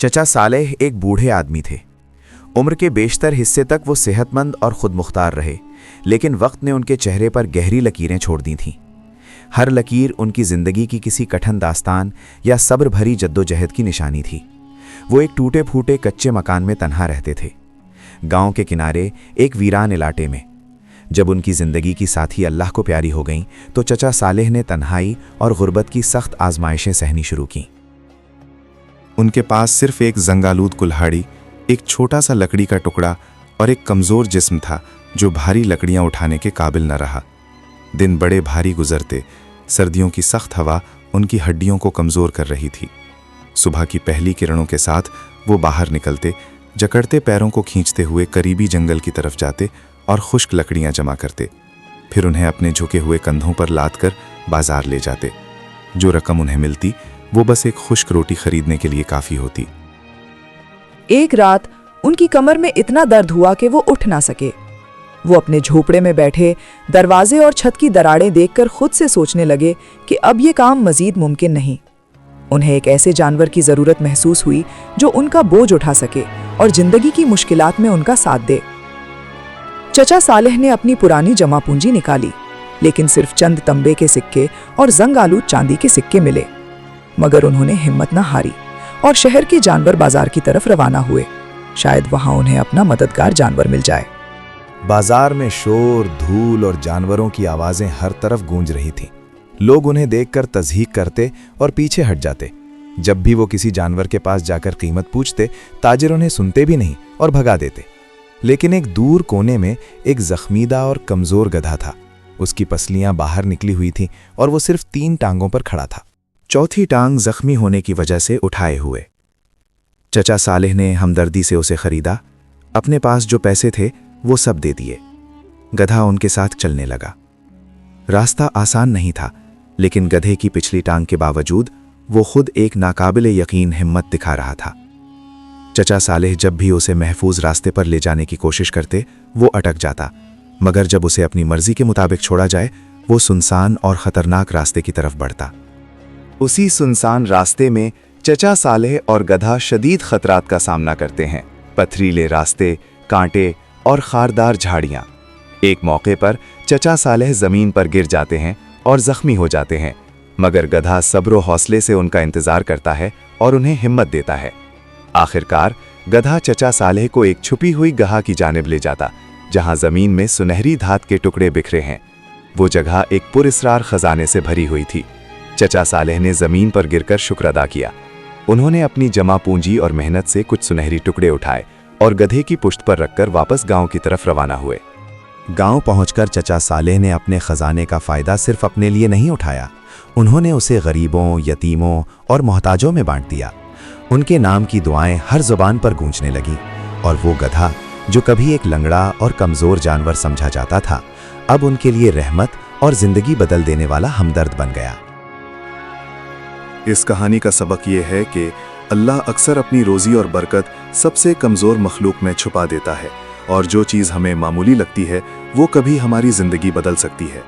चचा सालेह एक बूढ़े आदमी थे। उम्र के बेशतर हिस्से तक वो सेहतमंद और खुद मुख्तार रहे, लेकिन वक्त ने उनके चेहरे पर गहरी लकीरें छोड़ दी थीं। हर लकीर उनकी ज़िंदगी की किसी कठिन दास्तान या सब्र भरी जद्दोजहद की निशानी थी। वो एक टूटे फूटे कच्चे मकान में तन्हा रहते थे, गांव के किनारे एक वीरान इलाके में। जब उनकी ज़िंदगी की साथी अल्लाह को प्यारी हो गईं, तो चचा सालेह ने तन्हाई और गुर्बत की सख्त आजमाइशें सहनी शुरू कीं। उनके पास सिर्फ एक जंगालूद कुल्हाड़ी, एक छोटा सा लकड़ी का टुकड़ा और एक कमज़ोर जिस्म था जो भारी लकड़ियां उठाने के काबिल न रहा। दिन बड़े भारी गुजरते, सर्दियों की सख्त हवा उनकी हड्डियों को कमज़ोर कर रही थी। सुबह की पहली किरणों के साथ वो बाहर निकलते, जकड़ते पैरों को खींचते हुए करीबी जंगल की तरफ जाते और खुश्क लकड़ियां जमा करते। फिर उन्हें अपने झुके हुए कंधों पर लाद कर बाजार ले जाते। जो रकम उन्हें मिलती वो बस एक खुश्क रोटी खरीदने के लिए काफ़ी होती। एक रात उनकी कमर में इतना दर्द हुआ कि वो उठ ना सके। वो अपने झोपड़े में बैठे दरवाजे और छत की दरारें देखकर खुद से सोचने लगे कि अब ये काम मजीद मुमकिन नहीं। उन्हें एक ऐसे जानवर की ज़रूरत महसूस हुई जो उनका बोझ उठा सके और ज़िंदगी की मुश्किलात में उनका साथ दे। चचा सालेह ने अपनी पुरानी जमा पूंजी निकाली, लेकिन सिर्फ चंद तंबे के सिक्के और जंगालूद चांदी के सिक्के मिले। मगर उन्होंने हिम्मत न हारी और शहर के जानवर बाजार की तरफ रवाना हुए। शायद वहां उन्हें अपना मददगार जानवर मिल जाए। बाजार में शोर, धूल और जानवरों की आवाज़ें हर तरफ गूंज रही थीं। लोग उन्हें देखकर तज़हीक करते और पीछे हट जाते। जब भी वो किसी जानवर के पास जाकर कीमत पूछते, ताजिर उन्हें सुनते भी नहीं और भगा देते। लेकिन एक दूर कोने में एक जख्मीदा और कमज़ोर गधा था। उसकी पसलियां बाहर निकली हुई थीं और वो सिर्फ 3 टांगों पर खड़ा था, चौथी टांग जख्मी होने की वजह से उठाए हुए। चचा सालेह ने हमदर्दी से उसे खरीदा। अपने पास जो पैसे थे वो सब दे दिए। गधा उनके साथ चलने लगा। रास्ता आसान नहीं था, लेकिन गधे की पिछली टांग के बावजूद वो खुद एक नाकाबिले यकीन हिम्मत दिखा रहा था। चचा सालेह जब भी उसे महफूज रास्ते पर ले जाने की कोशिश करते, वो अटक जाता। मगर जब उसे अपनी मर्जी के मुताबिक छोड़ा जाए, वो सुनसान और ख़तरनाक रास्ते की तरफ बढ़ता। उसी सुनसान रास्ते में चचा सालेह और गधा शदीद खतरात का सामना करते हैं। पथरीले रास्ते, कांटे और खारदार झाड़ियाँ। एक मौके पर चचा सालेह ज़मीन पर गिर जाते हैं और ज़ख्मी हो जाते हैं, मगर गधा सब्र व हौसले से उनका इंतज़ार करता है और उन्हें हिम्मत देता है। आखिरकार गधा चचा सालेह को एक छुपी हुई गाह की जानिब ले जाता, जहाँ ज़मीन में सुनहरी धात के टुकड़े बिखरे हैं। वो जगह एक पुरस्रार खजाने से भरी हुई थी। चचा सालेह ने ज़मीन पर गिरकर शुक्र अदा किया। उन्होंने अपनी जमा पूंजी और मेहनत से कुछ सुनहरी टुकड़े उठाए और गधे की पुश्त पर रखकर वापस गांव की तरफ रवाना हुए। गांव पहुंचकर चचा सालेह ने अपने खजाने का फ़ायदा सिर्फ अपने लिए नहीं उठाया, उन्होंने उसे गरीबों, यतीमों और मोहताजों में बांट दिया। उनके नाम की दुआएं हर ज़ुबान पर गूंजने लगी और वो गधा जो कभी एक लंगड़ा और कमज़ोर जानवर समझा जाता था, अब उनके लिए रहमत और ज़िंदगी बदल देने वाला हमदर्द बन गया। इस कहानी का सबक ये है कि अल्लाह अक्सर अपनी रोज़ी और बरकत सबसे कमज़ोर मखलूक में छुपा देता है, और जो चीज़ हमें मामूली लगती है वो कभी हमारी ज़िंदगी बदल सकती है।